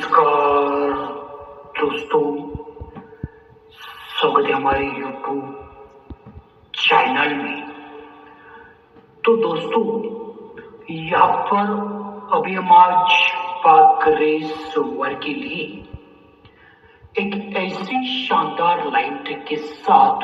नमस्कार दोस्तों, स्वागत है हमारे YouTube चैनल में। तो दोस्तों, यहाँ पर अभी हम आज बात कर रहे हैं सोमवार के लिए एक ऐसी शानदार लाइन ट्रिक के साथ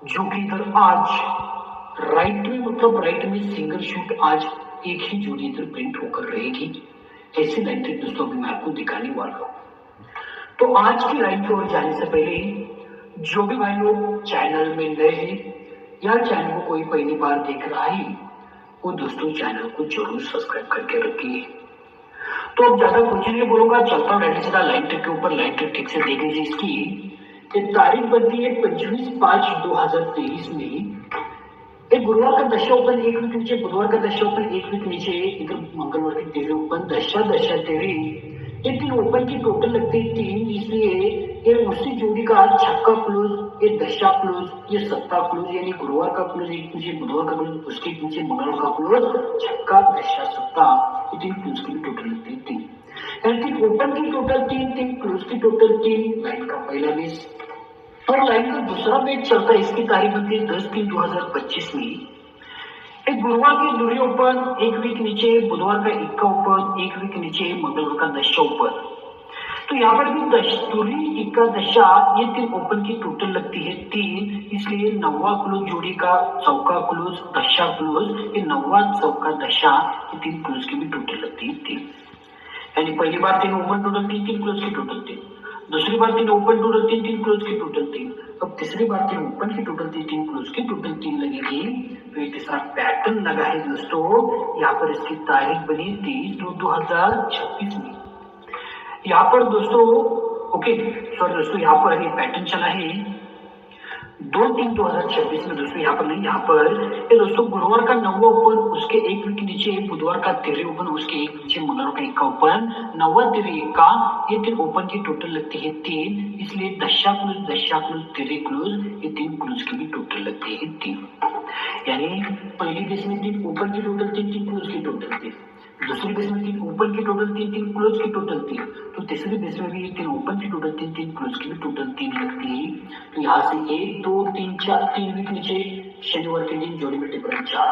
जो कि इधर आज राइट में सिंगल शूट आज एक ही जोड़ी इधर प्रिंट होकर रहेगी। ऐसी लाइन ट्रिक दोस्तों अभी मैं आपको दिखाने वाला हूँ। तो आज की लाइन की ओर जाने से पहले जो भी भाई लोग चैनल में नए हैं या चैनल को कोई पहली बार देख रहा है वो दोस्तों चैनल को जरूर सब्सक्राइब करके रखिए। तो अब ज्यादा कुछ नहीं बोलूंगा, चलता हूँ डायरेक्ट सीधा लाइन ट्रिक के ऊपर। लाइन ट्रिक ठीक से देख लीजिए। इसकी तारीख बनती है 25/5/2023 में। एक गुरुवार का दशा ओपन एक वीक नीचे, बुधवार का दशा ओपन एक वीक नीचे, इधर मंगलवार की तेरे ओपन दशा तेरे, ये तीन ओपन की टोटल लगती है 3, इसलिए ये उसी जोड़ी का छक्का क्लोज, ये दशा क्लोज, ये सत्ता क्लोज, यानी गुरुवार का क्लोज एक नीचे, बुधवार का क्लोज उसके नीचे, मंगलवार का क्लोज, छक्का दशा सत्ता, ये तीन क्लोज की टोटल लगती है 3। यानी तीन ओपन की टोटल 3, तीन क्लोज की टोटल 3। लाइन का पहला बेस और लाइन का दूसरा पेज चलता है। इसकी तारीख बनती है 10/3/2025 में। एक गुरुवार की दूरी ओपन एक वीक नीचे, बुधवार का इक्का ओपन एक वीक नीचे, मंगलवार का दशा ओपन। तो यहाँ पर भी दूरी इक्का दशा ये तीन ओपन की टोटल लगती है 3, इसलिए नौवा क्लोज जोड़ी का चौका क्लोज दशा क्लोज, ये नौवा चौका दशा ये तीन क्लोज की भी टोटल लगती है 3। यानी पहली बार 3 ओपन टोटल 3, 3 क्लोज की टोटल 3, दूसरी बार 3 ओपन टोटल 3, 3 क्लोज की टोटल 3, अब तीसरी बार 3 ओपन की टोटल 3, 3 क्लोज की टोटल 3 लगेगी। तो एक तीसरा पैटर्न लगा है दोस्तों। यहाँ पर इसकी तारीख बनी 23/2/2026 में। यहाँ पर दोस्तों दोस्तों यहाँ पर ये पैटर्न चला है 2/3/2026 में दोस्तों। यहाँ पर नहीं, यहाँ पर ये दोस्तों गुरुवार का नौवा ओपन उसके एक वीक नीचे, बुधवार का 13 ओपन उसके एक नीचे, मंगलवार का इक्का ओपन, नौवा 13 इक्का ये तीन ओपन की टोटल लगती है 3, इसलिए दशा क्लोज 13 क्लोज ये तीन क्लोज की भी टोटल लगती है 3। यानी पहली बेस में 3 ओपन की टोटल 3, 3 क्लोज की टोटल 3, दूसरी बेस में 3 ओपन की टोटल 3, 3 क्लोज की टोटल 3, तो तीसरी बेस में भी 3 ओपन की टोटल 3, 3 क्लोज की भी टोटल 3 लगती है। तो यहाँ से 1 2 3 4 3 वीक नीचे, शनिवार के दिन जोड़ी में डिफरेंस 4,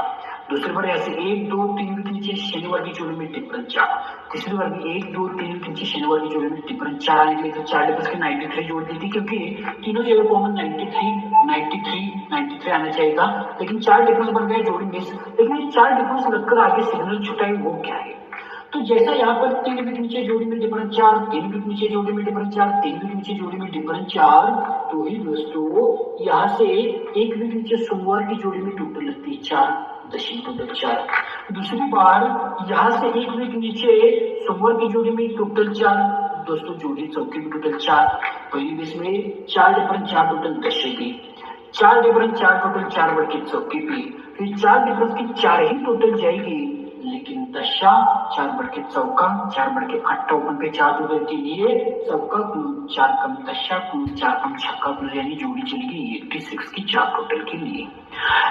दूसरी बार यहाँ से 1 2 3 वीक नीचे, शनिवार की जोड़ी में डिफरेंस 4, तीसरी बार भी 1 2 3 वीक नीचे, शनिवार की जोड़ी में डिफरेंस 4 आने के लिए 4 डिफरेंस के 93 जोड़ दी थी, क्योंकि तीनों जगह कॉमन 93 आना चाहिए था, लेकिन 4 डिफरेंस बन गए जोड़ी मिस। लेकिन ये 4 डिफरेंस लगकर आगे सिग्नल छुटा है, वो क्या है? तो जैसा यहाँ पर 3 वीक नीचे जोड़ी में डिफरेंस 4, 3 वीक नीचे जोड़ी में डिफरेंस 4, 3 वीक नीचे जोड़ी में डिफरेंस 4, तो ही दोस्तों यहाँ से 1 वीक नीचे सोमवार की जोड़ी में टोटल लगती है 4, दशमी टोटल 4। दूसरी बार यहाँ से 1 वीक नीचे सोमवार की जोड़ी में टोटल 4, दोस्तों जोड़ी चौकी में टोटल 4, पहली बेस में 4 डिफरेंस 4 टोटल दशे की, 4 डिफरेंस 4 टोटल 4 बढ़ के चौकी पे, फिर 4 डिफरेंस की 4 ही टोटल जाएगी, लेकिन दशा 4 बढ़ के चौका 4 बढ़ के 8 ओपन पे 4 टोटल के लिए चौका क्लोज 4 कम दशा क्लोज 4 कम छक्का क्लोज, यानी जोड़ी चलेगी 86 की 4 टोटल के लिए।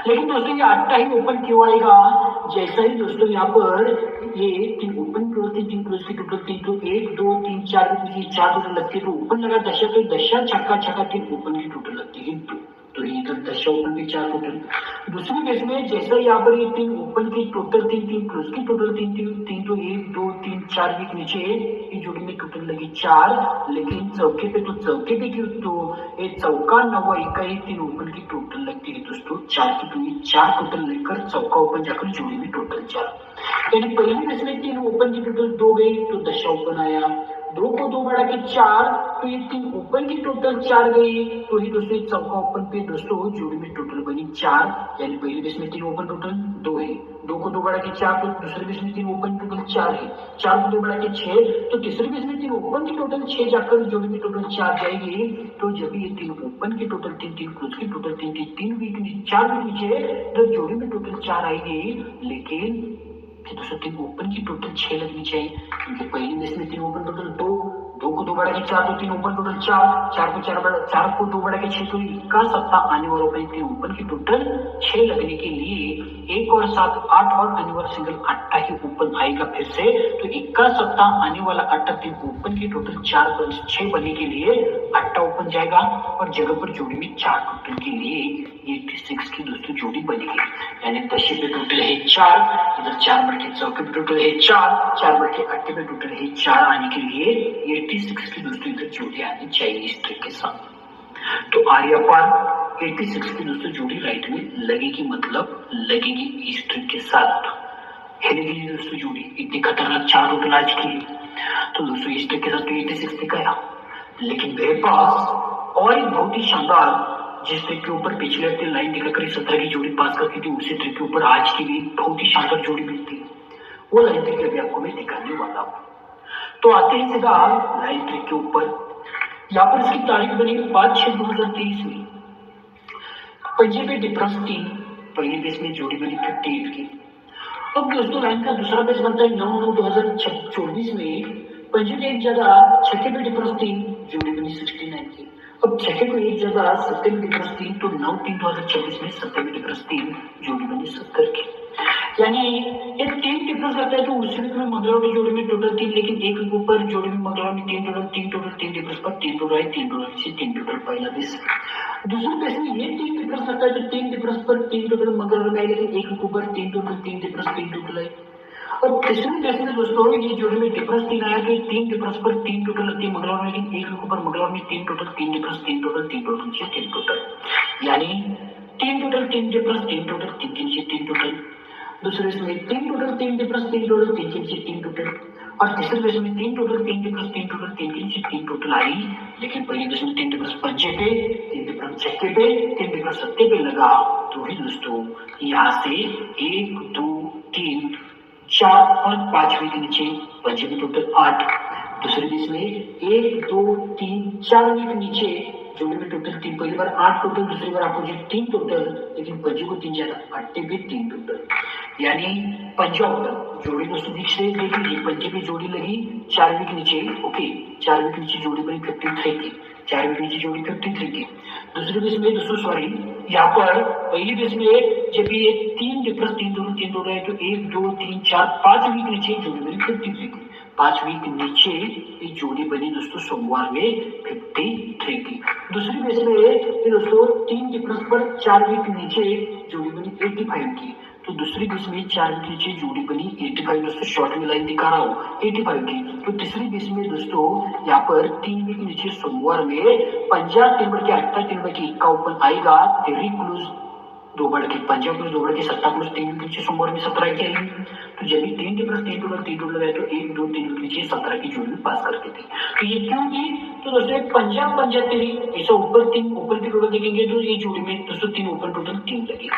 लेकिन दोस्तों ये 8 ही ओपन क्यों आएगा? जैसा ही दोस्तों यहाँ पर ये 3 ओपन क्लोज 3 क्लोज की टोटल 3, तो 1 2 3 4 4 टोटल लगती है, तो ओपन लगा दशा, तो दशा छक्का 3 ओपन की टोटल लगती है 2, तो ये इधर दशा ओपन की 4 टोटल। दूसरी केस में जैसा यहाँ पर ये 3 ओपन की टोटल 3, 3 क्लोज की टोटल 3, तो 1 2 3 4 वीक नीचे ये जोड़ी में टोटल लगी 4, लेकिन चौके पे क्यों? तो ये चौका नौवा इक्का 3 ओपन की टोटल लगती है दोस्तों 4 की, तो ये 4 टोटल लेकर चौका ओपन जाकर जोड़ी में टोटल 4। यानी पहली केस में 3 ओपन की टोटल 2 गई, तो दशा ओपन आया, 2 को 2 बढ़ा के 4, तो ये 3 ओपन की टोटल 4 गई, तो ही दोस्तों चौका ओपन पे दोस्तों जोड़ी में टोटल बनी 4। यानी पहली बेस में 3 ओपन टोटल 2 है, 2 को 2 बढ़ा के 4, तो दूसरी बेस में 3 ओपन टोटल 4 है, 4 को 2 बढ़ा के 6, तो तीसरी बेस में 3 ओपन की टोटल 6 जाकर जोड़ी में टोटल 4 जाएगी। तो जब ये 3 ओपन की टोटल 3, 3 क्लोज की टोटल 3 वीक 4 वीक नीचे, तो जोड़ी में टोटल 4 आएगी, लेकिन दोस्तों 3 ओपन की टोटल 6 लगनी चाहिए, क्योंकि पहली बेस में 3 ओपन टोटल 2 को 2 बढ़ा के 4, तो 3 ओपन टोटल 4 को 2 बढ़ा के 6, तो इक्का सत्ता आने वालों पर 3 ओपन की टोटल 6 लगने के लिए 1 और 7 8 और आने वाला सिंगल अट्टा ही ओपन आएगा फिर से। तो इक्का सप्ताह आने वाला अट्टा 3 ओपन की टोटल 4 प्लस 6 बनने के लिए अट्टा ओपन जाएगा और जगह पर जोड़ी में 4 टोटल के लिए 86 की दोस्तों जोड़ी बनेगी। यानी 10 पे टोटल है 4, इधर 4 बढ़ के चौके पे टोटल है 4 बढ़ के अट्टे पे टोटल है 4 आने के लिए 86 की दोस्तों इधर जोड़ी आनी चाहिए इस ट्रिक के साथ। तो आर्या पार 86 की दोस्तों जोड़ी राइट में लगेगी, मतलब लगेगी इस ट्रिक के साथ। हिलेगी दोस्तों जोड़ी, इतनी खतरनाक 4 टोटल आज की। तो दोस्तों इस ट्रिक के साथ तो 86 दिखाया, लेकिन मेरे पास और एक बहुत ही शानदार जिस ट्रिक के ऊपर पिछले हफ्ते लाइन दिखाकर 17 की जोड़ी पास करती थी, उसी ट्रिक के ऊपर आज की भी बहुत ही शानदार जोड़ी मिलती है। वो लाइन ट्रिक अभी आपको मैं दिखाने वाला हूँ। तो आते हैं सीधा लाइन ट्रिक के ऊपर। यहाँ पर इसकी तारीख बनी 5/6/2023 में। पंजे पे डिफरेंस 3, पहले बेस में जोड़ी बनी 58 की। अब दोस्तों लाइन का दूसरा बेस बनता है 9/9/2024 में। पंजे पे एक जगह छठे पे डिफरेंस 3, जोड़ी बनी 69 की। अब छठे को एक जगह सत्ते में डिफरेंस 3, तो 9/3/2024 में सत्ते में डिफरेंस 3, जोड़ी बनी 70 की। यानी ये 3 डिफरेंस लगता है तो उसी में मंगलवार की जोड़ी में टोटल 3, लेकिन एक के ऊपर जोड़ी में मंगलवार में 3 टोटल 3 डिफरेंस पर 3 टोटल है, 3 टोटल से 3 टोटल पहला बेस। दूसरे बेस में ये 3 डिफरेंस लगता है तो 3 डिफरेंस पर 3 टोटल मंगलवार में है, लेकिन एक के ऊपर 3 टोटल 3 डिफरेंस 3 टोटल है। और तीसरे बेस में दोस्तों ये जोड़ी में डिफरेंस 3 आया तो 3 डिफरेंस पर 3 टोटल लगती है मंगलवार में, लेकिन एक के ऊपर मंगलवार में 3 टोटल 3 डिफरेंस 3 टोटल 3 टोटल से 3 टोटल, यानी 3 टोटल 3 डिफरेंस 3 टोटल 3 से 3 टोटल। दूसरे इसमें 3 टोटल 3 डिफरेंस 3 टोटल 3 से 3 टोटल। और तीसरे बेस में 3 टोटल 3 डिफरेंस 3 टोटल 3 से 3 टोटल आई, लेकिन पहले बेस में 3 डिफरेंस पंजे पे, 3 डिफरेंस छक्के पे, 3 डिफरेंस सत्ते पे लगा। तो ही दोस्तों यहाँ से 1 2 3 4 और 5वें के नीचे पंजे में टोटल 8। दूसरे बेस में 1 2 3 4वें के नीचे जोड़ी में टोटल 3, पहली बार 8 टोटल, दूसरी बार अपोजिट 3 टोटल, लेकिन पंजे को 3 ज्यादा, अट्टे पे 3 टोटल, यानी पंजा होगा जोड़ी दोस्तों दिख से देख लीजिए। पंजे पे जोड़ी लगी 4वें के नीचे, ओके 4वें के नीचे जोड़ी बनी 53 की, 4वें के नीचे जोड़ी 53 की। दूसरे बेस में दोस्तों सॉरी यहाँ पर पहली बेस में जब ये 3 डिफरेंस 3 टोटल 3 टोटल है तो 1 2 3 4 5वीं के नीचे जोड़ी बनी 53 की, 5वीं के नीचे ये जोड़ी बनी दोस्तों सोमवार में 53 की। दूसरी बेस में दोस्तों 3 डिफरेंस पर 4वीं के नीचे जोड़ी बनी 85 की। तो दूसरी बेस में 4वीं के नीचे जोड़ी बनी 85, दोस्तों शॉर्ट में लाइन दिखा रहा हूँ 85 की। तो तीसरी बेस में दोस्तों यहाँ पर 3वीं के नीचे सोमवार में 50 3 बढ़ के 8 3 बढ़ के 1 का ओपन आएगा, 3 क्लोज 2 बढ़ के 50 प्लस 2 बढ़ के 7 प्लस 3 के नीचे सोमवार में 17 की आएगी। तो जब भी 3 डिफरेंस 3 टोटल है तो 1 2 3 के नीचे 17 की जोड़ी पास करते थे। तो ये क्यों की? तो दोस्तों पंजाब तेरी ऐसा ऊपर 3 ओपन की टोटल देखेंगे तो ये जोड़ी में दोस्तों 3 ओपन टोटल 3 लगे।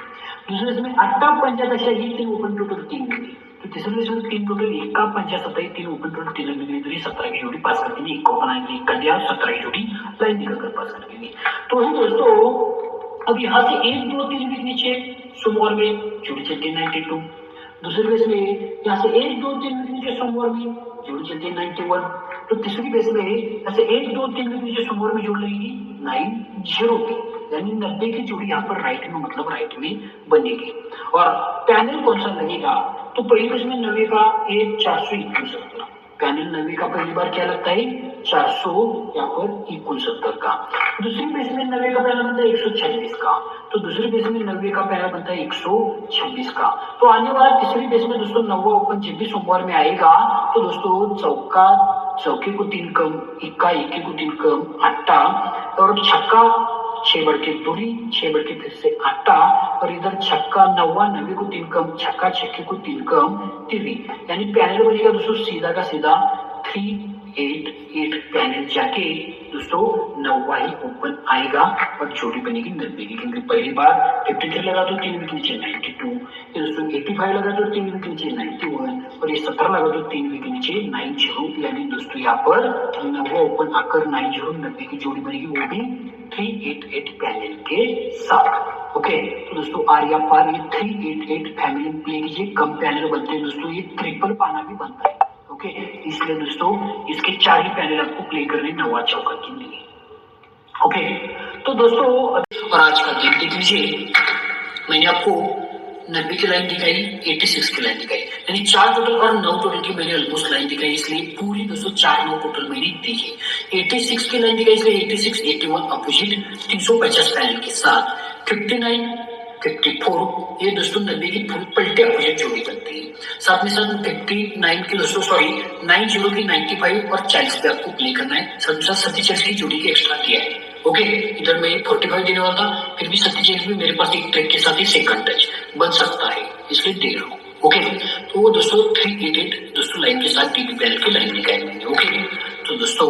दूसरे इसमें 8 पंजा दशा ये 3 ओपन टोटल 3 लगे। तो तीसरे इसमें 3 टोटल 1 पंजा 27 3 ओपन टोटल 3 लगेंगे, तो ये 17 की जोड़ी पास करके 1 ओपन आएंगे, 1 कर दिया 17 की जोड़ी लाइन दिखाकर पास कर देंगे। तो ही दोस्तों अब यहाँ से 1 2 3 के नीचे सोमवार में जोड़ी चलती है 92। दूसरे बेस में यहाँ से 1 2 3 के नीचे सोमवार में जोड़ी चलती है 91। तो तीसरी बेस में यहाँ से 1 2 3 के नीचे सोमवार में जोड़ लगेगी 90 की, यानी 90 की जोड़ी यहाँ पर राइट में मतलब राइट में बनेगी। और पैनल कौन सा लगेगा? तो पहली बेस में 90 का 471 पैनल 90 का पहली बार क्या लगता है 400 यहाँ पर 69 का। दूसरी बेस में 90 का पैनल बनता है 126 का। तो दूसरी बेस में 90 का पैनल बनता है 126 का। तो आने वाला तीसरी बेस में दोस्तों 90 ओपन जब भी सोमवार में आएगा तो दोस्तों चौके को 3 कम, इक्का इक्के को 3 कम, अट्टा और छक्का 6 बढ़ के दूरी 6 बढ़ के फिर से अट्टा, और इधर छक्का 90 को 3 कम, छक्का छक्के को 3 कम तिरी, यानी पैनल बनेगा दोस्तों सीधा का सीधा 388 पैनल जाके दोस्तों 90 ही ओपन आएगा और जोड़ी बनेगी 90 की। क्योंकि पहली बार 53 लगा तो 3 विकेट नीचे 92, ये दोस्तों 85 लगा तो 3 विकेट नीचे 91 और ये 17 लगा तो 3 विकेट नीचे 90, यानी दोस्तों यहाँ पर 90 ओपन आकर 90 की जोड़ी बनेगी, वो भी 388 पैनल के साथ। ओके तो दोस्तों आर्या पार ये 388 फैमिली प्ले कीजिए, कम पैनल बनते हैं दोस्तों, ये ट्रिपल पाना भी बनता है। ओके इसलिए दोस्तों इसके 4 ही पैनल आपको प्ले करने 9 चौका के लिए। ओके तो दोस्तों और आज का गेम देख लीजिए, मैंने आपको 90 की लाइन दिखाई, 86 की लाइन दिखाई, यानी 4 टोटल और 9 टोटल की मैंने ऑलमोस्ट लाइन दिखाई, इसलिए पूरी दोस्तों 4-9 टोटल मैंने दी है। 86 की लाइन दिखाई, इसलिए 86, 81 अपोजिट 350 पैनल के साथ 59, 54 ये दोस्तों 90 की फुल पलटे अपोजिट जोड़ी बनती है। साथ में साथ 59 की दोस्तों 90 की 95 और 40 पे आपको प्ले करना है। साथ में साथ 37 की जोड़ी की एक्स्ट्रा दिया है। ओके, इधर मैं 45 देने वाला था, फिर भी 37 में मेरे पास एक ट्रैक के साथ ही सेकंड टच बन सकता है, इसलिए दे रहा हूँ। ओके, तो वो दोस्तों 388 दोस्तों लाइन के साथ टीपी पैनल की लाइन निकाल लेंगे। ओके, तो दोस्तों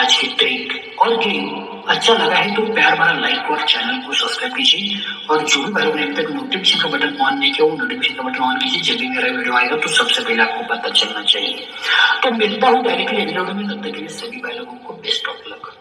आज की ट्रिक और गेम अच्छा लगा है तो प्यार भरा लाइक और चैनल को सब्सक्राइब कीजिए, और जो भी भाई बहन तक नोटिफिकेशन का बटन ऑन नहीं किया वो नोटिफिकेशन का बटन ऑन कीजिए, जब भी मेरा वीडियो आएगा तो सबसे पहले आपको पता चलना चाहिए। तो मिलता हूँ डायरेक्टली अगले वीडियो में, तब तक के लिए सभी भाई लोगों को बेस्ट ऑफ लक।